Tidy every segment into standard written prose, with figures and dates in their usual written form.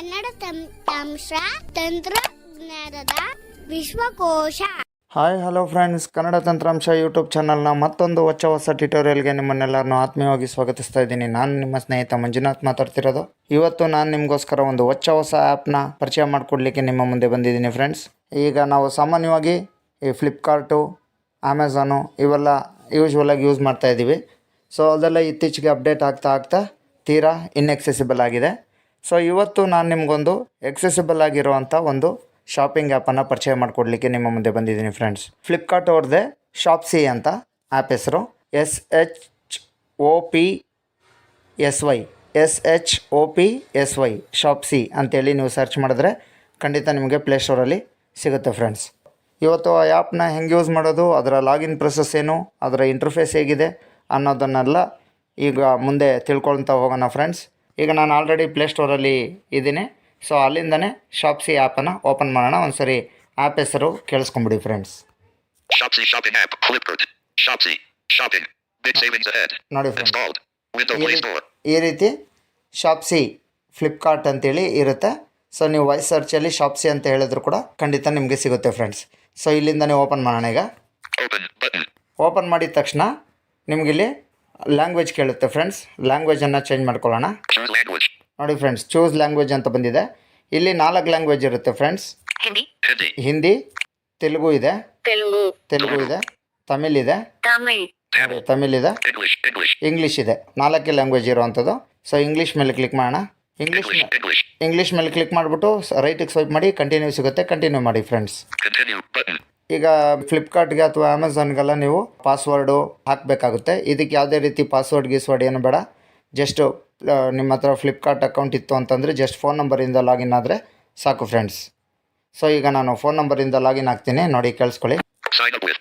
ಕನ್ನಡ ತಂತ್ರಾಂಶ ತಂತ್ರಜ್ಞಾನದ ವಿಶ್ವಕೋಶ. Hi hello friends, Kannada ತಂತ್ರಾಂಶ ಯೂಟ್ಯೂಬ್ ಚಾನಲ್ನ ಮತ್ತೊಂದು ಹೊಸ ಟ್ಯುಟೋರಿಯಲ್ಗೆ ನಿಮ್ಮನ್ನೆಲ್ಲರನ್ನು ಆತ್ಮೀಯವಾಗಿ ಸ್ವಾಗತಿಸ್ತಾ ಇದ್ದೀನಿ. ನಾನು ನಿಮ್ಮ ಸ್ನೇಹಿತ ಮಂಜುನಾಥ್ ಮಾತಾಡ್ತಿರೋದು. ಇವತ್ತು ನಾನು ನಿಮಗೋಸ್ಕರ ಒಂದು ಹೊಸ ಆ್ಯಪ್ನ ಪರಿಚಯ ಮಾಡಿಕೊಡ್ಲಿಕ್ಕೆ ನಿಮ್ಮ ಮುಂದೆ ಬಂದಿದ್ದೀನಿ ಫ್ರೆಂಡ್ಸ್. ಈಗ ನಾವು ಸಾಮಾನ್ಯವಾಗಿ ಈ ಫ್ಲಿಪ್ಕಾರ್ಟು, ಅಮೆಝಾನು ಇವೆಲ್ಲ ಯೂಶ್ವಲಾಗಿ ಯೂಸ್ ಮಾಡ್ತಾಯಿದ್ದೀವಿ. ಸೊ ಅದೆಲ್ಲ ಇತ್ತೀಚೆಗೆ ಅಪ್ಡೇಟ್ ಆಗ್ತಾ ತೀರಾ ಇನ್ಎಕ್ಸೆಸಿಬಲ್ ಆಗಿದೆ. ಸೊ ಇವತ್ತು ನಾನು ನಿಮಗೊಂದು ಎಕ್ಸೆಸಿಬಲ್ ಆಗಿರುವಂಥ ಒಂದು ಶಾಪಿಂಗ್ ಆ್ಯಪನ್ನು ಪರಿಚಯ ಮಾಡಿಕೊಡ್ಲಿಕ್ಕೆ ನಿಮ್ಮ ಮುಂದೆ ಬಂದಿದ್ದೀನಿ ಫ್ರೆಂಡ್ಸ್. ಫ್ಲಿಪ್ಕಾರ್ಟ್ ಅವ್ರದ್ದೇ ಶಾಪ್ಸಿ ಅಂತ ಆ್ಯಪ್ ಹೆಸರು. SHOPSY ಶಾಪ್ಸಿ ಅಂತೇಳಿ ನೀವು ಸರ್ಚ್ ಮಾಡಿದ್ರೆ ಖಂಡಿತ ನಿಮಗೆ ಪ್ಲೇಸ್ಟೋರಲ್ಲಿ ಸಿಗುತ್ತೆ ಫ್ರೆಂಡ್ಸ್. ಇವತ್ತು ಆ ಆ್ಯಪ್ನ ಹೆಂಗೆ ಯೂಸ್ ಮಾಡೋದು, ಅದರ ಲಾಗಿನ್ ಪ್ರೊಸೆಸ್ ಏನು, ಅದರ ಇಂಟರ್ಫೇಸ್ ಹೇಗಿದೆ ಅನ್ನೋದನ್ನೆಲ್ಲ ಈಗ ಮುಂದೆ ತಿಳ್ಕೊಳ್ತಾ ಹೋಗೋಣ ಫ್ರೆಂಡ್ಸ್. ಈಗ ನಾನು ಆಲ್ರೆಡಿ ಪ್ಲೇಸ್ಟೋರಲ್ಲಿ ಇದ್ದೀನಿ. ಸೊ ಅಲ್ಲಿಂದನೇ ಶಾಪ್ಸಿ ಆ್ಯಪನ್ನು ಓಪನ್ ಮಾಡೋಣ. ಒಂದ್ಸರಿ ಆ್ಯಪ್ ಹೆಸರು ಕೇಳಿಸ್ಕೊಂಬಿಡಿ friends. Shopsy shopping app, Flipkart. Shopsy shopping. Big savings ahead. ನೋಡಿ friends, Installed. Windows Play Store. ಈ ರೀತಿ ಶಾಪ್ಸಿ ಫ್ಲಿಪ್ಕಾರ್ಟ್ ಅಂತೇಳಿ ಇರುತ್ತೆ. ಸೊ ನೀವು ವಾಯ್ಸ್ ಸರ್ಚಲ್ಲಿ ಶಾಪ್ಸಿ ಅಂತ ಹೇಳಿದ್ರು ಕೂಡ ಖಂಡಿತ ನಿಮಗೆ ಸಿಗುತ್ತೆ ಫ್ರೆಂಡ್ಸ್. ಸೊ ಇಲ್ಲಿಂದ ನೀವು ಓಪನ್ ಮಾಡೋಣ. ಈಗ Open button. ಓಪನ್ ಮಾಡಿದ ತಕ್ಷಣ ನಿಮಗಿಲ್ಲಿ ಲ್ಯಾಂಗ್ವೇಜ್ ಕೇಳುತ್ತೆ ಫ್ರೆಂಡ್ಸ್. ಲ್ಯಾಂಗ್ವೇಜನ್ನು ಚೇಂಜ್ ಮಾಡ್ಕೊಳ್ಳೋಣ. Choose language. ನೋಡಿ ಫ್ರೆಂಡ್ಸ್, ಚೂಸ್ ಲ್ಯಾಂಗ್ವೇಜ್ ಅಂತ ಬಂದಿದೆ. ಇಲ್ಲಿ 4 ಲ್ಯಾಂಗ್ವೇಜ್ ಇರುತ್ತೆ ಫ್ರೆಂಡ್ಸ್. Hindi. ಹಿಂದಿ, ತೆಲುಗು ಇದೆ, Telugu, ಇದೆ, ತಮಿಳ್ ಇದೆ, Tamil, ತಮಿಳ್ ಇದೆ, English. ಇಂಗ್ಲೀಷ್ ಇದೆ. 4 ಲ್ಯಾಂಗ್ವೇಜ್ ಇರುವಂಥದ್ದು. ಸೊ ಇಂಗ್ಲೀಷ್ ಮೇಲೆ ಕ್ಲಿಕ್ ಮಾಡೋಣ. English. ಇಂಗ್ಲೀಷ್ ಮೇಲೆ ಕ್ಲಿಕ್ ಮಾಡಿಬಿಟ್ಟು ರೈಟಿಗೆ ಸ್ವೈಪ್ ಮಾಡಿ ಕಂಟಿನ್ಯೂ ಸಿಗುತ್ತೆ. ಕಂಟಿನ್ಯೂ ಮಾಡಿ ಫ್ರೆಂಡ್ಸ್. Continue button. ಈಗ ಫ್ಲಿಪ್ಕಾರ್ಟ್ಗೆ ಅಥವಾ ಅಮೆಝಾನ್ಗೆಲ್ಲ ನೀವು ಪಾಸ್ವರ್ಡು ಹಾಕಬೇಕಾಗುತ್ತೆ. ಇದಕ್ಕೆ ಯಾವುದೇ ರೀತಿ ಪಾಸ್ವರ್ಡ್ ಏನು ಬೇಡ. ಜಸ್ಟು ನಿಮ್ಮ ಹತ್ರ ಫ್ಲಿಪ್ಕಾರ್ಟ್ ಅಕೌಂಟ್ ಇತ್ತು ಅಂತಂದರೆ ಜಸ್ಟ್ ಫೋನ್ ನಂಬರಿಂದ ಲಾಗಿನ್ ಆದರೆ ಸಾಕು ಫ್ರೆಂಡ್ಸ್. ಸೊ ಈಗ ನಾನು ಫೋನ್ ನಂಬರಿಂದ ಲಾಗಿನ್ ಆಗ್ತೀನಿ. ನೋಡಿ ಕೇಳಿಸ್ಕೊಳ್ಳಿ. Sign up with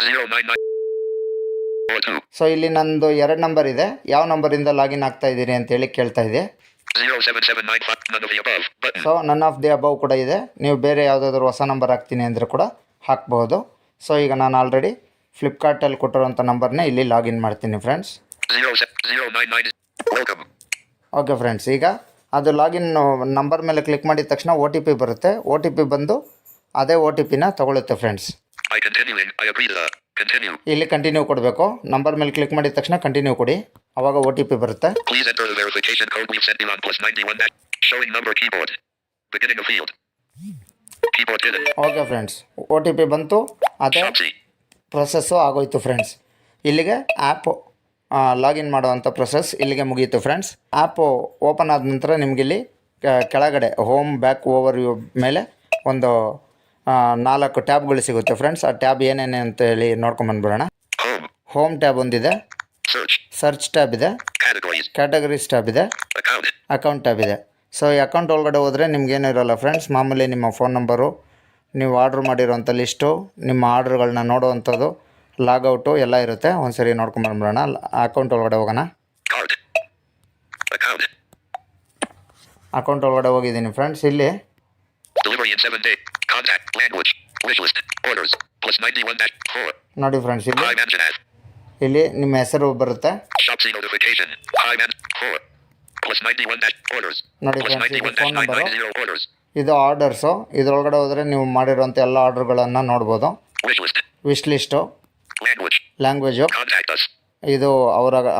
09942 ಸೊ ಇಲ್ಲಿ ನಂದು 2 ನಂಬರ್ ಇದೆ. ಯಾವ ನಂಬರಿಂದ ಲಾಗಿನ್ ಆಗ್ತಾ ಇದ್ದೀರಿ ಅಂತೇಳಿ ಕೇಳ್ತಾ ಇದೆ. 07795 none of the above button. So none of the above ಕೂಡ ಇದೆ. ನೀವು ಬೇರೆ ಯಾವುದಾದ್ರೂ ಹೊಸ ನಂಬರ್ ಹಾಕ್ತೀನಿ ಅಂದರೆ ಕೂಡ ಹಾಕ್ಬಹುದು. ಸೊ ಈಗ ನಾನು ಆಲ್ರೆಡಿ ಫ್ಲಿಪ್ಕಾರ್ಟಲ್ಲಿ ಕೊಟ್ಟಿರೋಂಥ ನಂಬರ್ನೇ ಇಲ್ಲಿ ಲಾಗಿನ್ ಮಾಡ್ತೀನಿ ಫ್ರೆಂಡ್ಸ್. 099 welcome. ಓಕೆ ಫ್ರೆಂಡ್ಸ್, ಈಗ ಅದು ಲಾಗಿನ್ ನಂಬರ್ ಮೇಲೆ ಕ್ಲಿಕ್ ಮಾಡಿದ ತಕ್ಷಣ OTP ಬರುತ್ತೆ. OTP ಬಂದು ಅದೇ OTPನ ತಗೊಳುತ್ತೆ friends. I agree to that. Continue. ಇಲ್ಲಿ ಕಂಟಿನ್ಯೂ ಕೊಡಬೇಕು. ನಂಬರ್ ಮೇಲೆ ಕ್ಲಿಕ್ ಮಾಡಿದ ತಕ್ಷಣ ಕಂಟಿನ್ಯೂ ಕೊಡಿ. ಆವಾಗ OTP ಬರುತ್ತೆ. Please enter the verification code we've sent you on +91 showing number keyboard. Beginning of field. Keyboard hidden. Okay friends, OTP ಬಂತು. ಅದೇ Shopsy. ಪ್ರೊಸೆಸ್ಸು ಆಗೋಯ್ತು ಫ್ರೆಂಡ್ಸ್. ಇಲ್ಲಿಗೆ ಆ್ಯಪ್ ಲಾಗಿನ್ ಮಾಡುವಂಥ ಪ್ರೊಸೆಸ್ ಇಲ್ಲಿಗೆ ಮುಗೀತು ಫ್ರೆಂಡ್ಸ್. ಆ್ಯಪು ಓಪನ್ ಆದ ನಂತರ ನಿಮಗಿಲ್ಲಿ ಕೆಳಗಡೆ ಹೋಮ್ ಬ್ಯಾಕ್ ಓವರ್ ವ್ಯೂ ಮೇಲೆ ಒಂದು 4 ಟ್ಯಾಬ್ಗಳು ಸಿಗುತ್ತೆ ಫ್ರೆಂಡ್ಸ್. ಆ ಟ್ಯಾಬ್ ಏನೇನು ಅಂತ ಹೇಳಿ ನೋಡ್ಕೊಂಬಂದ್ಬಿಡೋಣ. Home. ಹೋಮ್ ಟ್ಯಾಬ್ ಒಂದಿದೆ, Search. ಸರ್ಚ್ ಟ್ಯಾಬ್ ಇದೆ, Categories. ಕ್ಯಾಟಗರೀಸ್ ಟ್ಯಾಬ್ ಇದೆ, Account. ಅಕೌಂಟ್ ಟ್ಯಾಬ್ ಇದೆ. ಸೊ ಈ ಅಕೌಂಟ್ ಒಳಗಡೆ ಹೋದರೆ ನಿಮ್ಗೇನು ಇರೋಲ್ಲ ಫ್ರೆಂಡ್ಸ್. ಮಾಮೂಲಿ ನಿಮ್ಮ ಫೋನ್ ನಂಬರು, ನೀವು ಆರ್ಡ್ರ್ ಮಾಡಿರೋಂಥ ಲಿಸ್ಟು, ನಿಮ್ಮ ಆರ್ಡ್ರ್ಗಳನ್ನ ನೋಡುವಂಥದ್ದು, ಲಾಗೌಟು ಎಲ್ಲ ಇರುತ್ತೆ. ಒಂದ್ಸರಿ ನೋಡ್ಕೊಂಬಂದ್ಬಿಡೋಣ. ಅಕೌಂಟ್ ಒಳಗಡೆ ಹೋಗೋಣ. Card. Account. ಅಕೌಂಟ್ ಒಳಗಡೆ ಹೋಗಿದ್ದೀನಿ ಫ್ರೆಂಡ್ಸ್. ಇಲ್ಲಿ Delivery in 7 days. Contact. Language. Wishlist. Orders. +91-4. ನೋಡಿ ಫ್ರೆಂಡ್ಸ್, Hi Manjanath. ಇಲ್ಲಿ ನಿಮ್ಮ ಹೆಸರು ಬರುತ್ತೆ. Shopsy notification. Hi Man. 4. +91-orders. ನೋಡಿ ಫ್ರೆಂಡ್ಸ್, ಇದು ಫೋನ್ ನಂಬರು, +91-990 orders. ಇದು ಆರ್ಡರ್ಸು. ಇದರೊಳಗಡೆ ಹೋದರೆ ನೀವು ಮಾಡಿರೋಂಥ ಎಲ್ಲ ಆರ್ಡ್ರ್ಗಳನ್ನು ನೋಡ್ಬೋದು. Wishlist. Wish list, Language. Language, Contact us. ಇದು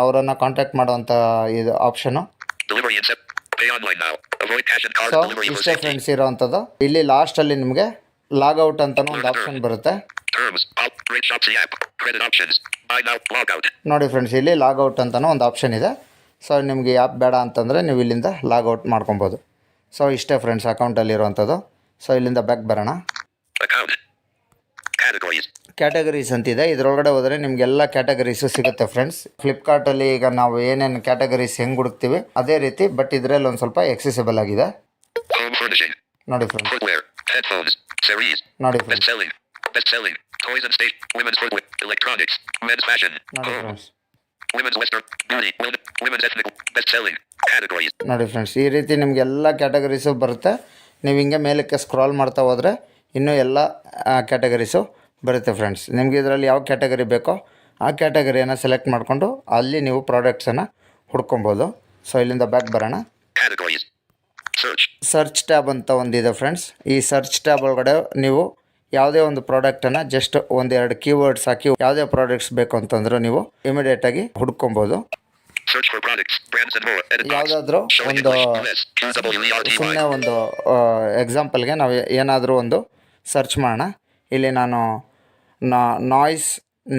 ಅವರನ್ನು ಕಾಂಟ್ಯಾಕ್ಟ್ ಮಾಡುವಂಥ ಇದು option. Delivery in 7. Pay online now. Avoid cash and card so delivery for ಇಷ್ಟೇ safety. ಫ್ರೆಂಡ್ಸ್ ಇರೋವಂಥದ್ದು. ಇಲ್ಲಿ ಲಾಸ್ಟಲ್ಲಿ ನಿಮಗೆ ಲಾಗೌಟ್ ಅಂತಲೂ ಒಂದು ಆಪ್ಷನ್ ಬರುತ್ತೆ. Terms. Rate Shopsy app. Credit options. Buy now. Log out. ನೋಡಿ ಫ್ರೆಂಡ್ಸ್, ಇಲ್ಲಿ ಲಾಗೌಟ್ ಅಂತಲೂ ಒಂದು ಆಪ್ಷನ್ ಇದೆ. ಸೊ ನಿಮಗೆ ಆ್ಯಪ್ ಬೇಡ ಅಂತಂದರೆ ನೀವು ಇಲ್ಲಿಂದ ಲಾಗೌಟ್ ಮಾಡ್ಕೊಬೋದು. ಸೊ ಇಷ್ಟೇ ಫ್ರೆಂಡ್ಸ್ ಅಕೌಂಟಲ್ಲಿರುವಂಥದ್ದು. ಸೊ ಇಲ್ಲಿಂದ ಬ್ಯಾಕ್ ಬರೋಣ. Account. Categories. ಕ್ಯಾಟಗರೀಸ್ ಅಂತಿದೆ. ಇದರೊಳಗಡೆ ಹೋದರೆ ನಿಮಗೆಲ್ಲ ಕ್ಯಾಟಗರೀಸು ಸಿಗುತ್ತೆ ಫ್ರೆಂಡ್ಸ್. ಫ್ಲಿಪ್ಕಾರ್ಟಲ್ಲಿ ಈಗ ನಾವು ಏನೇನು ಕ್ಯಾಟಗರೀಸ್ ಹೆಂಗೆ ಹುಡುಕ್ತೀವಿ ಅದೇ ರೀತಿ, ಬಟ್ ಇದರಲ್ಲಿ ಒಂದು ಸ್ವಲ್ಪ ಎಕ್ಸೆಸಿಬಲ್ ಆಗಿದೆ. Home furnishing. ನೋಡಿ ಫ್ರೆಂಡ್ಸ್, Footwear. Headphones. Series. ನೋಡಿ friends, Best-selling. Toys and state. Women's footwear. Electronics. Men's fashion. ನೋಡಿ Home. Friends, Women's western. Beauty. Women's ethnic. Best-selling. Categories. ನೋಡಿ ಫ್ರೆಂಡ್ಸ್, ಈ ರೀತಿ ನಿಮಗೆಲ್ಲ ಕ್ಯಾಟಗರೀಸು ಬರುತ್ತೆ. ನೀವು ಹಿಂಗೆ ಮೇಲಕ್ಕೆ ಸ್ಕ್ರಾಲ್ ಮಾಡ್ತಾ ಹೋದರೆ ಇನ್ನೂ ಎಲ್ಲ ಕ್ಯಾಟಗರೀಸು ಬರುತ್ತೆ ಫ್ರೆಂಡ್ಸ್. ನಿಮಗೆ ಇದರಲ್ಲಿ ಯಾವ ಕ್ಯಾಟಗರಿ ಬೇಕೋ ಆ ಕ್ಯಾಟಗರಿಯನ್ನು ಸೆಲೆಕ್ಟ್ ಮಾಡಿಕೊಂಡು ಅಲ್ಲಿ ನೀವು ಪ್ರಾಡಕ್ಟ್ಸನ್ನು ಹುಡ್ಕೊಬೋದು. ಸೊ ಇಲ್ಲಿಂದ ಬ್ಯಾಕ್ ಬರೋಣ. Categories. Search. ಸರ್ಚ್ ಟ್ಯಾಬ್ ಅಂತ ಒಂದಿದೆ ಫ್ರೆಂಡ್ಸ್. ಈ ಸರ್ಚ್ ಟ್ಯಾಬ್ ಒಳಗಡೆ ನೀವು ಯಾವುದೇ ಒಂದು ಪ್ರಾಡಕ್ಟನ್ನು ಜಸ್ಟ್ ಒಂದೆರಡು ಕೀವರ್ಡ್ಸ್ ಹಾಕಿ ಯಾವುದೇ ಪ್ರಾಡಕ್ಟ್ಸ್ ಬೇಕು ಅಂತಂದ್ರೆ ನೀವು ಇಮಿಡಿಯೇಟಾಗಿ ಹುಡ್ಕೊಬೋದು. Search for products, brands and more. Edit box. ಯಾವುದಾದ್ರೂ Showing ಒಂದು English. US. QWERTY. ಸುಮ್ಮನೆ ಒಂದು ಎಕ್ಸಾಂಪಲ್ಗೆ ನಾವು ಏನಾದರೂ ಒಂದು ಸರ್ಚ್ ಮಾಡೋಣ. ಇಲ್ಲಿ ನಾನು noise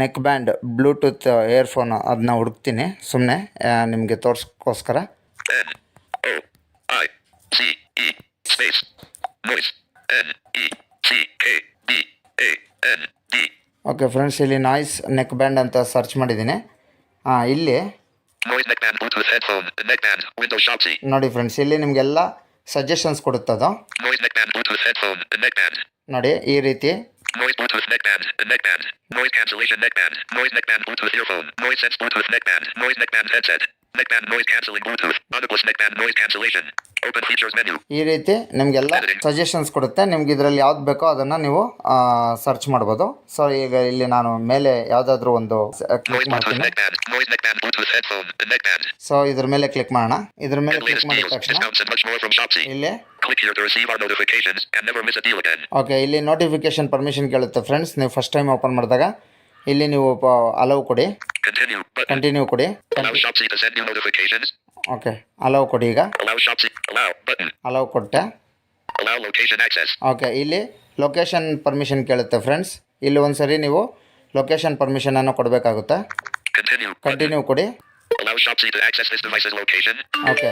neck band Bluetooth earphone ಅದನ್ನ ಹುಡುಕ್ತೀನಿ ಸುಮ್ಮನೆ ನಿಮಗೆ ತೋರ್ಸ್ಕೋಸ್ಕರ. NOICE space noise NECKBAND. Okay friends, ಇಲ್ಲಿ ನಾಯ್ಸ್ ನೆಕ್ ಬ್ಯಾಂಡ್ ಅಂತ ಸರ್ಚ್ ಮಾಡಿದ್ದೀನಿ. ಇಲ್ಲಿ Noise neckband Bluetooth headphone neckband Windows Shopsy. ನೋಡಿ ಫ್ರೆಂಡ್ಸ್, ಇಲ್ಲಿ ನಿಮಗೆಲ್ಲ suggestions ಕೊಡುತ್ತದು. Noise neckband Bluetooth headphone neckband. ನೋಡಿ ಈ ರೀತಿ Noise Bluetooth neckband noise cancellation neckband noise neckband Bluetooth earphone noise sense Bluetooth neckband noise neckband headset neckband noise cancelling Bluetooth Oculus neckband noise cancellation open features menu. ಈ ರೀತಿ ನಿಮಗೆಲ್ಲ suggestions ಕೊಡುತ್ತೆ. ನಿಮ್ಗೆ ಇದರಲ್ಲಿ ಯಾವ್ದು ಬೇಕೋ ಅದನ್ನು ನೀವು ಸರ್ಚ್ ಮಾಡ್ಬೋದು. ಸೊ ಈಗ ಇಲ್ಲಿ ನಾನು ಮೇಲೆ ಯಾವುದಾದ್ರೂ ಒಂದು ಕ್ಲಿಕ್ ಮಾಡ್ತೀನಿ. Noise neckband Bluetooth headphone neckband. So ಇದ್ರ ಮೇಲೆ ಕ್ಲಿಕ್ ಮಾಡೋಣ. ಇದ್ರ ಮೇಲೆ And ಕ್ಲಿಕ್ latest ಮಾಡಿದ deals, ತಕ್ಷಣ discounts and much more from Shopsy. ಇಲ್ಲಿ Click here to receive our notifications and never miss a deal again. Okay, ಇಲ್ಲಿ ನೋಟಿಫಿಕೇಶನ್ ಪರ್ಮಿಷನ್ ಕೇಳುತ್ತೆ ಫ್ರೆಂಡ್ಸ್. ನೀವು ಫಸ್ಟ್ ಟೈಮ್ ಓಪನ್ ಮಾಡಿದಾಗ ಇಲ್ಲಿ ನೀವು ಅಲೌ ಕೊಡಿ, Continue button. ಕಂಟಿನ್ಯೂ ಕೊಡಿ. Allow Shopsy to send new notifications. Okay, allow ಕೊಡಿ. ಈಗ Allow Shopsy. Allow button. Allow ಕೊಟ್ಟೆ. Allow location access. ಓಕೆ, ಇಲ್ಲಿ ಲೊಕೇಶನ್ ಪರ್ಮಿಷನ್ ಕೇಳುತ್ತೆ ಫ್ರೆಂಡ್ಸ್. ಇಲ್ಲಿ ಒಂದ್ಸರಿ ನೀವು ಲೊಕೇಶನ್ ಪರ್ಮಿಷನನ್ನು ಕೊಡಬೇಕಾಗುತ್ತೆ. Continue button. ಕಂಟಿನ್ಯೂ ಕೊಡಿ. Allow Shopsy to access this device's location okay,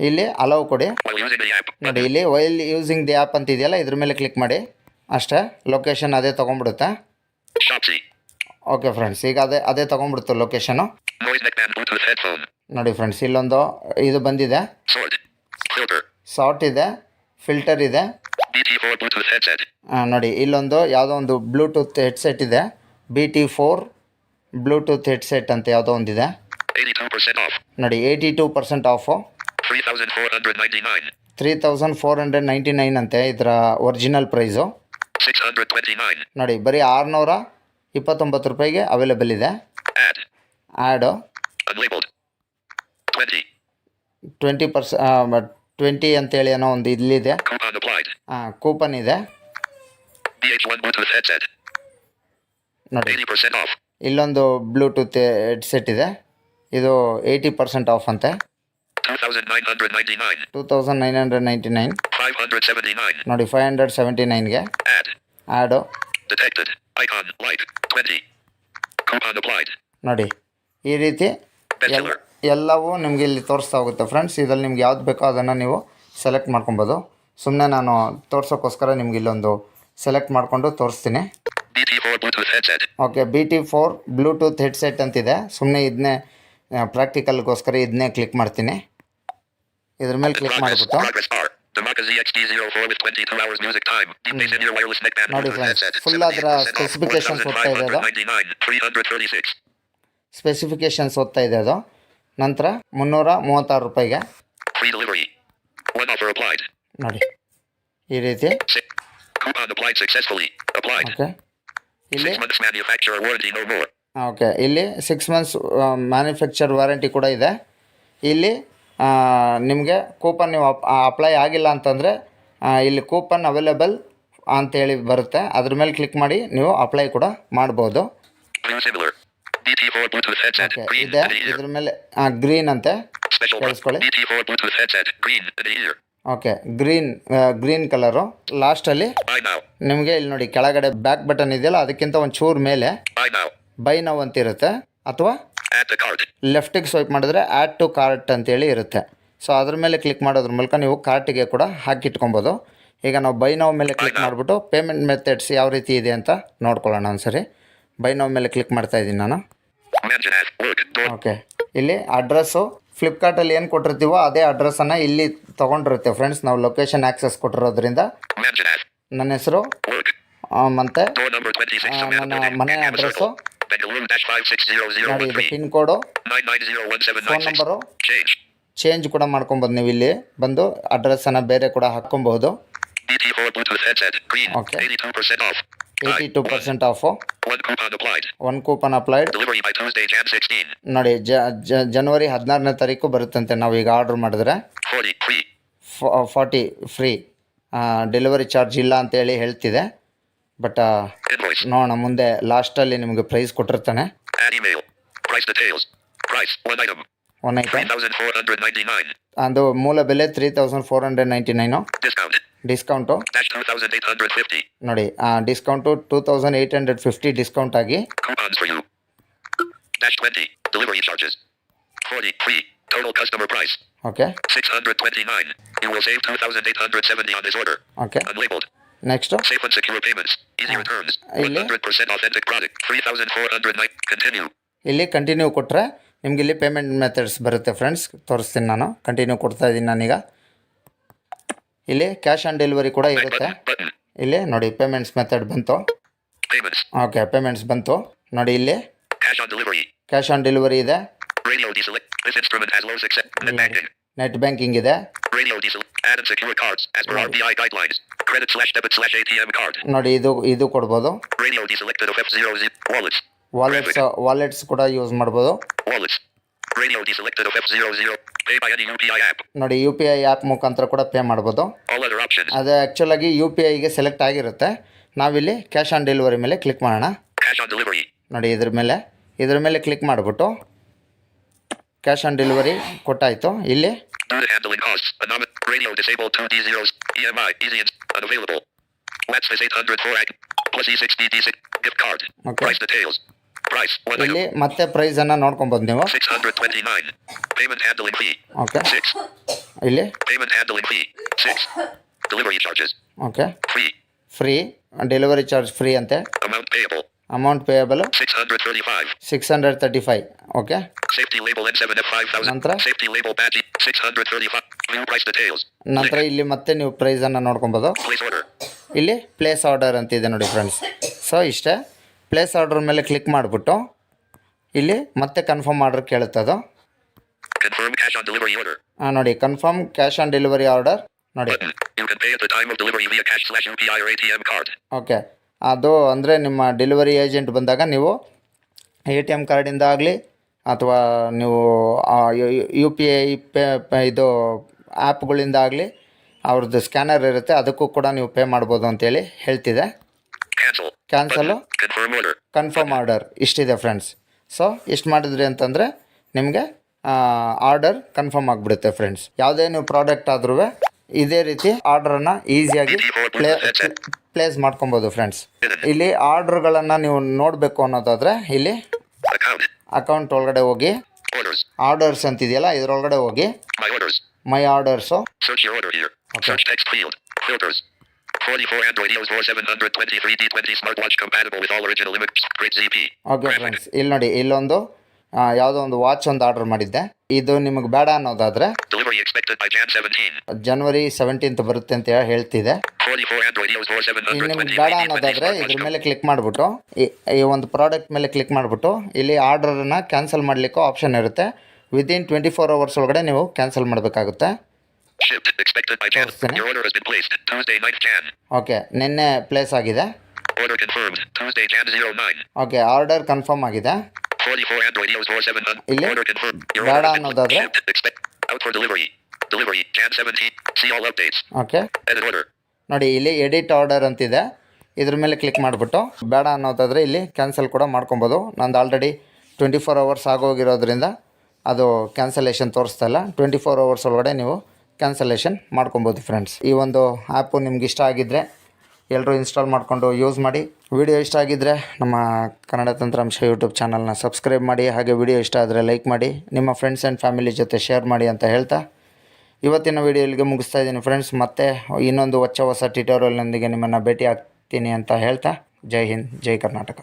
ಇಲ್ಲಿ ಅಲೌ ಕೊಡಿ. while using the app. ನೋಡಿ ಇಲ್ಲಿ ವೈಲ್ ಯೂಸಿಂಗ್ ದಿ ಆ್ಯಪ್ ಅಂತ ಇದೆಯಲ್ಲ, ಇದ್ರ ಮೇಲೆ ಕ್ಲಿಕ್ ಮಾಡಿ. ಅಷ್ಟೇ, ಲೊಕೇಶನ್ ಅದೇ ತೊಗೊಂಡ್ಬಿಡುತ್ತೆ. Shopsy. ಓಕೆ ಫ್ರೆಂಡ್ಸ್, ಈಗ ಅದೇ ತೊಗೊಂಡ್ಬಿಡ್ತು location. Noise neckband Bluetooth headphone. ನೋಡಿ ಫ್ರೆಂಡ್ಸ್, ಇಲ್ಲೊಂದು ಇದು ಬಂದಿದೆ, Sort. Filter. ಸಾರ್ಟ್ ಇದೆ, ಫಿಲ್ಟರ್ ಇದೆ. BT4 Bluetooth headset. ನೋಡಿ ಇಲ್ಲೊಂದು ಯಾವುದೋ ಒಂದು ಬ್ಲೂಟೂತ್ ಹೆಡ್ಸೆಟ್ ಇದೆ, BT4 ಬ್ಲೂಟೂತ್ ಹೆಡ್ಸೆಟ್ ಅಂತ ಯಾವುದೋ ಒಂದಿದೆ. 82% off. ನೋಡಿ 82% ಆಫು, 3,499. 3,499 ಅಂತೆ ಇದರ ಒರಿಜಿನಲ್ ಪ್ರೈಸು. 629. ನೋಡಿ ಬರೀ 629 ರೂಪಾಯಿಗೆ ಅವೈಲೇಬಲ್ ಇದೆ. Add. Ad Unlabeled. 20. 20 ಅಂತೇಳಿ ಏನೋ ಒಂದು ಇಲ್ಲಿದೆ, Coupon applied. ಕೂಪನ್ ಇದೆ. BH1 Bluetooth headset. ನೋಡಿ 80% off. ಇಲ್ಲೊಂದು ಬ್ಲೂಟೂತ್ ಹೆಡ್ಸೆಟ್ ಇದೆ, ಇದು 80% ಆಫ್ ಅಂತೆ. 2,999. 2,999. 579. ನೋಡಿ 579ಗೆ Add. Ad. Detected. Icon light. 20. Coupon applied. ನೋಡಿ ಈ ರೀತಿ Bestseller. ಎಲ್ಲವೂ ನಿಮಗೆ ಇಲ್ಲಿ ತೋರಿಸ್ತಾ ಹೋಗುತ್ತೆ ಫ್ರೆಂಡ್ಸ್. ಇದರಲ್ಲಿ ನಿಮ್ಗೆ ಯಾವ್ದು ಬೇಕೋ ಅದನ್ನು ನೀವು ಸೆಲೆಕ್ಟ್ ಮಾಡ್ಕೊಬೋದು. ಸುಮ್ಮನೆ ನಾನು ತೋರ್ಸೋಕ್ಕೋಸ್ಕರ ನಿಮ್ಗೆ ಇಲ್ಲೊಂದು ಸೆಲೆಕ್ಟ್ ಮಾಡಿಕೊಂಡು ತೋರಿಸ್ತೀನಿ. BT4 Bluetooth headset. Okay, BT4 Bluetooth headset ಅಂತಿದೆ. ಸುಮ್ಮನೆ ಇದನ್ನೇ ಪ್ರಾಕ್ಟಿಕಲ್ಗೋಸ್ಕರ ಇದನ್ನೇ ಕ್ಲಿಕ್ ಮಾಡ್ತೀನಿ. ಇದ್ರ ಮೇಲೆ ಕ್ಲಿಕ್ ಮಾಡಿಬಿಟ್ಟು Progress bar. Dhamaka ZXT04 with 22 hours music time. Deep bass in-ear wireless neckband ನೋಡಿ Bluetooth ಫ್ರೆಂಡ್ಸ್, headset. ಫುಲ್ ಅದರ 78% off. ಸ್ಪೆಸಿಫಿಕೇಶನ್ಸ್ ಓದ್ತಾ ಇದೆ ಅದು. 1,599. 336. ಸ್ಪೆಸಿಫಿಕೇಶನ್ಸ್ ಓದ್ತಾ ಇದೆ ಅದು. ನಂತರ 336 ರೂಪಾಯಿಗೆ Free delivery. One offer applied. ನೋಡಿ ಈ ರೀತಿ. Coupon applied successfully. Applied. Okay, ಇಲ್ಲಿ 6 months manufacturer warranty no more. Okay, ಇಲ್ಲಿ 6 ಮಂತ್ಸ್ ಮ್ಯಾನುಫ್ಯಾಕ್ಚರ್ ವಾರಂಟಿ ಕೂಡ ಇದೆ. ಇಲ್ಲಿ ನಿಮಗೆ ಕೂಪನ್ ನೀವು ಅಪ್ಲೈ ಆಗಿಲ್ಲ ಅಂತಂದರೆ ಇಲ್ಲಿ ಕೂಪನ್ ಅವೈಲೇಬಲ್ ಅಂತೇಳಿ ಬರುತ್ತೆ. ಅದ್ರ ಮೇಲೆ ಕ್ಲಿಕ್ ಮಾಡಿ ನೀವು ಅಪ್ಲೈ ಕೂಡ ಮಾಡ್ಬೋದು. Blue similar. BT4 Bluetooth headset. Okay, Green ಇದೆ. in the ear. ಇದ್ರ ಮೇಲೆ ಗ್ರೀನ್ ಅಂತೆ Special ಕೇಳಿಸ್ಕೊಳ್ಳಿ. BT4 Bluetooth headset. Green in the ear. Okay, green colour. ಲಾಸ್ಟಲ್ಲಿ Buy now. ನಿಮಗೆ ಇಲ್ಲಿ ನೋಡಿ ಕೆಳಗಡೆ ಬ್ಯಾಕ್ ಬಟನ್ ಇದೆಯಲ್ಲ, ಅದಕ್ಕಿಂತ ಒಂದು ಚೂರು ಮೇಲೆ Buy now. ಬೈ ನೌ ಅಂತ ಇರುತ್ತೆ, ಅಥವಾ Add to cart. ಲೆಫ್ಟಿಗೆ ಸ್ವೈಪ್ ಮಾಡಿದ್ರೆ ಆ್ಯಡ್ ಟು ಕಾರ್ಟ್ ಅಂತೇಳಿ ಇರುತ್ತೆ. ಸೊ ಅದ್ರ ಮೇಲೆ ಕ್ಲಿಕ್ ಮಾಡೋದ್ರ ಮೂಲಕ ನೀವು ಕಾರ್ಟಿಗೆ ಕೂಡ ಹಾಕಿಟ್ಕೊಬೋದು. ಈಗ ನಾವು ಬೈ ನೌ ಮೇಲೆ ಕ್ಲಿಕ್ ಮಾಡಿಬಿಟ್ಟು ಪೇಮೆಂಟ್ ಮೆಥಡ್ಸ್ ಯಾವ ರೀತಿ ಇದೆ ಅಂತ ನೋಡ್ಕೊಳ್ಳೋಣ ಒಂದ್ಸರಿ. ಬೈ ನೌ ಮೇಲೆ ಕ್ಲಿಕ್ ಮಾಡ್ತಾ ಇದ್ದೀನಿ ನಾನು. Mansion as work. Door. Okay, ಇಲ್ಲಿ ಅಡ್ರೆಸ್ಸು ಫ್ಲಿಪ್ಕಾರ್ಟಲ್ಲಿ ಏನು ಕೊಟ್ಟಿರ್ತೀವೋ ಅದೇ ಅಡ್ರೆಸ್ಸನ್ನು ಇಲ್ಲಿ ತೊಗೊಂಡಿರುತ್ತೆ ಫ್ರೆಂಡ್ಸ್. ನಾವು ಲೊಕೇಶನ್ ಆ್ಯಕ್ಸಸ್ ಕೊಟ್ಟಿರೋದ್ರಿಂದ Mansion as ನನ್ನ ಹೆಸರು work. ಮತ್ತು Door number 26. ನನ್ನ ಮನೆ ಅಡ್ರೆಸ್ಸು, Bengaluru -56001 ನೋಡಿ ಇದು 3. Pin code, 9901796. Phone number Change. Change ಕೂಡ ಮಾಡ್ಕೊಬೋದು. ನೀವು ಇಲ್ಲಿ ಬಂದು ಅಡ್ರೆಸ್ಸನ್ನು ಬೇರೆ ಕೂಡ ಹಾಕ್ಕೊಬಹುದು. BT4 Bluetooth headset. Green. Okay. 82% off. 82% off. One coupon applied. One coupon applied. Delivery by Tuesday, Jan 16. ನೋಡಿ ಜನವರಿ 16ನೇ ತಾರೀಕು ಬರುತ್ತಂತೆ ನಾವು ಈಗ ಆರ್ಡ್ರ್ ಮಾಡಿದ್ರೆ. 40 free. 40 ಫ್ರೀ, ಡೆಲಿವರಿ ಚಾರ್ಜ್ ಇಲ್ಲ ಅಂತೇಳಿ ಹೇಳ್ತಿದೆ. But Invoice. ನೋಡೋಣ ಮುಂದೆ ಲಾಸ್ಟಲ್ಲಿ ನಿಮಗೆ ಪ್ರೈಸ್ ಕೊಟ್ಟಿರ್ತಾನೆ. Add email. Price details. Price. One item. One item 3,499. ಅದು ಮೂಲ ಬೆಲೆ 3,499. Discount. Discount Dash 2,850. ನೋಡಿ, ಡಿಸ್ಕೌಂಟು 2,850 ಡಿಸ್ಕೌಂಟ್ ಆಗಿ Coupons for you. Dash 20. Delivery charges. 40. Free. Total customer price. Okay 629. You will save 2,870 on this order. Okay. Unlabeled. Next Safe and secure payments. Easy returns. ಇಲ್ಲಿ 100% authentic product. 3,409. Continue. ಇಲ್ಲಿ continue ಕೊಟ್ಟರೆ ನಿಮ್ಗೆ ಇಲ್ಲಿ payment methods ಬರುತ್ತೆ friends. ತೋರಿಸ್ತೀನಿ ನಾನು. Continue ಕೊಡ್ತಾ ಇದ್ದೀನಿ ನಾನೀಗ. ಇಲ್ಲಿ ಕ್ಯಾಶ್ ಆನ್ ಡೆಲಿವರಿ ಕೂಡ Back ಇರುತ್ತೆ. button. ಇಲ್ಲಿ ನೋಡಿ ಪೇಮೆಂಟ್ಸ್ ಮೆಥಡ್ ಬಂತು. Payments. ಓಕೆ, ಪೇಮೆಂಟ್ಸ್ ಬಂತು. ನೋಡಿ ಇಲ್ಲಿ Cash on delivery. Cash on delivery ಇದೆ, Radio deselect. This instrument has low success. Net banking. Net banking ಇದೆ. Radio deselect. Add and secure cards as per RBI guidelines. Credit/debit/ATM card. ನೋಡಿ ಇದು ಕೊಡ್ಬೋದು. Radio deselected of F00. Wallets. Wallets ಕೂಡ use ಮಾಡ್ಬೋದು. Wallets. Radio deselected of F00. Pay by any UPI app. ನೋಡಿ UPI app ಮುಖಾಂತರ ಕೂಡ pay ಮಾಡ್ಬೋದು. All other options. ಅದು ಆ್ಯಕ್ಚುಲಾಗಿ UPIಗೆ ಸೆಲೆಕ್ಟ್ ಆಗಿರುತ್ತೆ. ನಾವಿಲ್ಲಿ ಕ್ಯಾಶ್ ಆನ್ ಡೆಲಿವರಿ ಮೇಲೆ ಕ್ಲಿಕ್ ಮಾಡೋಣ. Cash on delivery. ನೋಡಿ ಇದ್ರ ಮೇಲೆ ಕ್ಲಿಕ್ ಮಾಡಿಬಿಟ್ಟು ಕ್ಯಾಶ್ ಆನ್ ಡೆಲಿವರಿ ಕೊಟ್ಟಾಯಿತು. ಇಲ್ಲಿ Due to handling costs. Radio disabled 2D0s. EMI. Easy and unavailable. Let's face 804 ag. Plus E60D6. Gift card. Okay. Price details. Price. One ಇಲ್ಲಿ item. ಮತ್ತೆ ಪ್ರೈಸನ್ನು ನೋಡ್ಕೊಬೋದು ನೀವು. 629. Payment handling fee. Okay, 6. ಇಲ್ಲಿ Payment handling fee. 6. Delivery charges. Okay, Free. Free, delivery charge free ಅಂತೆ. Amount payable. Amount payable 635. 635. Okay, Safety label N7F 5000. ನಂತರ Safety label badge 635. View price details. ನಂತರ ಇಲ್ಲಿ ಮತ್ತೆ ನೀವು ಪ್ರೈಸನ್ನು ನೋಡ್ಕೊಬೋದು. Place order. ಇಲ್ಲಿ place order ಅಂತಿದೆ ನೋಡಿ ಫ್ರೆಂಡ್ಸ್. ಸೊ ಇಷ್ಟೇ, ಪ್ಲೇಸ್ ಆರ್ಡರ್ ಮೇಲೆ ಕ್ಲಿಕ್ ಮಾಡಿಬಿಟ್ಟು ಇಲ್ಲಿ ಮತ್ತೆ ಕನ್ಫರ್ಮ್ ಆರ್ಡರ್ ಕೇಳುತ್ತದು. Confirm cash on delivery order. ನೋಡಿ confirm cash on delivery order ನೋಡಿ. Button. You can pay at the time of delivery via cash/UPI or ATM card. Okay, ಅದು ಅಂದರೆ ನಿಮ್ಮ ಡೆಲಿವರಿ ಏಜೆಂಟ್ ಬಂದಾಗ ನೀವು ATM ಕಾರ್ಡಿಂದ ಆಗಲಿ ಅಥವಾ ನೀವು UPI ಇದು ಆ್ಯಪ್ಗಳಿಂದ ಆಗಲಿ ಅವ್ರದ್ದು ಸ್ಕ್ಯಾನರ್ ಇರುತ್ತೆ, ಅದಕ್ಕೂ ಕೂಡ ನೀವು ಪೇ ಮಾಡ್ಬೋದು ಅಂತೇಳಿ ಹೇಳ್ತಿದೆ. Cancel. Cancel, Button. Confirm order. Confirm order ಇಷ್ಟಿದೆ ಫ್ರೆಂಡ್ಸ್. ಸೊ ಇಷ್ಟು ಮಾಡಿದ್ರಿ ಅಂತಂದರೆ ನಿಮಗೆ ಆರ್ಡರ್ ಕನ್ಫರ್ಮ್ ಆಗಿಬಿಡುತ್ತೆ ಫ್ರೆಂಡ್ಸ್. ಯಾವುದೇ ನೀವು ಪ್ರಾಡಕ್ಟ್ ಆದ್ರೂ ಇದೇ ರೀತಿ ಆರ್ಡ್ರನ್ನು ಈಸಿಯಾಗಿ ಪ್ಲೇಸ್ ಮಾಡ್ಕೊಬೋದು ಫ್ರೆಂಡ್ಸ್. ಇಲ್ಲಿ ಆರ್ಡ್ರ್ಗಳನ್ನು ನೀವು ನೋಡಬೇಕು ಅನ್ನೋದಾದರೆ ಇಲ್ಲಿ Account. ಅಕೌಂಟ್ ಒಳಗಡೆ ಹೋಗಿ Orders. ಆರ್ಡರ್ಸ್ ಅಂತಿದೆಯಲ್ಲ ಇದರೊಳಗಡೆ ಹೋಗಿ My orders. My orders. Search your order here. Search text field. Filters. 44 Android EOS 4723 D20 smartwatch compatible with all original limits. Great ZP. Okay friends, ಇಲ್ಲಿ ನೋಡಿ ಇಲ್ಲೊಂದು ಯಾವುದೋ ಒಂದು ವಾಚ್ ಒಂದು ಆರ್ಡರ್ ಮಾಡಿದ್ದೆ. ಇದು ನಿಮಗೆ ಬೇಡ ಅನ್ನೋದಾದರೆ Delivery expected by Jan 17. January 17th ಬರುತ್ತೆ ಅಂತ ಹೇಳ್ತಿದೆ. 44 Android EOS ಇನ್ನು ನಿಮ್ಗೆ 4723 ಬೇಡ D20 ಅನ್ನೋದಾದರೆ smartwatch ಇದ್ರ ಮೇಲೆ ಕ್ಲಿಕ್ ಮಾಡಿಬಿಟ್ಟು ಈ ಒಂದು ಪ್ರಾಡಕ್ಟ್ ಮೇಲೆ ಕ್ಲಿಕ್ ಮಾಡಿಬಿಟ್ಟು ಇಲ್ಲಿ ಆರ್ಡರನ್ನು ಕ್ಯಾನ್ಸಲ್ ಮಾಡಲಿಕ್ಕೂ ಆಪ್ಷನ್ ಇರುತ್ತೆ. ವಿದಿನ್ 24 hours ಒಳಗಡೆ ನೀವು ಕ್ಯಾನ್ಸಲ್ ಮಾಡಬೇಕಾಗುತ್ತೆ. Shipped. Expected by Jan. ತೋರಿಸ್ತೀನಿ. Your order has been placed. Tuesday 9th Jan. Okay, ನಿನ್ನೆ ಪ್ಲೇಸ್ ಆಗಿದೆ. Order confirmed. Tuesday Jan 09. Okay, order confirm ಆಗಿದೆ. 44 Android EOS 4700. ಇಲ್ಲಿ Order confirmed. Your ಬೇಡ order has been ಅನ್ನೋದಾದ್ರೆ shipped. Expect. Out for delivery. Delivery Jan 17. See all updates. Okay, Edit order. ನೋಡಿ ಇಲ್ಲಿ edit order ಅಂತಿದೆ. ಇದ್ರ ಮೇಲೆ ಕ್ಲಿಕ್ ಮಾಡಿಬಿಟ್ಟು ಬೇಡ ಅನ್ನೋದಾದರೆ ಇಲ್ಲಿ ಕ್ಯಾನ್ಸಲ್ ಕೂಡ ಮಾಡ್ಕೊಬೋದು. ನಂದು ಆಲ್ರೆಡಿ 24 hours ಆಗೋಗಿರೋದ್ರಿಂದ ಅದು ಕ್ಯಾನ್ಸಲೇಷನ್ ತೋರಿಸ್ತಾ ಇಲ್ಲ. 24 hours ಒಳಗಡೆ ನೀವು ಕ್ಯಾನ್ಸಲೇಷನ್ ಮಾಡ್ಕೊಬೋದು ಫ್ರೆಂಡ್ಸ್. ಈ ಒಂದು ಆ್ಯಪು ನಿಮ್ಗೆ ಇಷ್ಟ ಆಗಿದ್ದರೆ ಎಲ್ಲರೂ ಇನ್ಸ್ಟಾಲ್ ಮಾಡಿಕೊಂಡು ಯೂಸ್ ಮಾಡಿ. ವಿಡಿಯೋ ಇಷ್ಟ ಆಗಿದ್ದರೆ ನಮ್ಮ ಕನ್ನಡ ತಂತ್ರಾಂಶ ಯೂಟ್ಯೂಬ್ ಚಾನಲ್ನ ಸಬ್ಸ್ಕ್ರೈಬ್ ಮಾಡಿ. ಹಾಗೆ ವಿಡಿಯೋ ಇಷ್ಟ ಆದರೆ ಲೈಕ್ ಮಾಡಿ, ನಿಮ್ಮ ಫ್ರೆಂಡ್ಸ್ ಆ್ಯಂಡ್ ಫ್ಯಾಮಿಲಿ ಜೊತೆ ಶೇರ್ ಮಾಡಿ ಅಂತ ಹೇಳ್ತಾ ಇವತ್ತಿನ ವಿಡಿಯೋ ಇಲ್ಲಿಗೆ ಮುಗಿಸ್ತಾ ಇದ್ದೀನಿ ಫ್ರೆಂಡ್ಸ್. ಮತ್ತೆ ಇನ್ನೊಂದು ಹೊಸ ಟ್ಯುಟೋರಿಯಲ್ನೊಂದಿಗೆ ನಿಮ್ಮನ್ನು ಭೇಟಿ ಆಗ್ತೀನಿ ಅಂತ ಹೇಳ್ತಾ ಜೈ ಹಿಂದ್, ಜೈ ಕರ್ನಾಟಕ.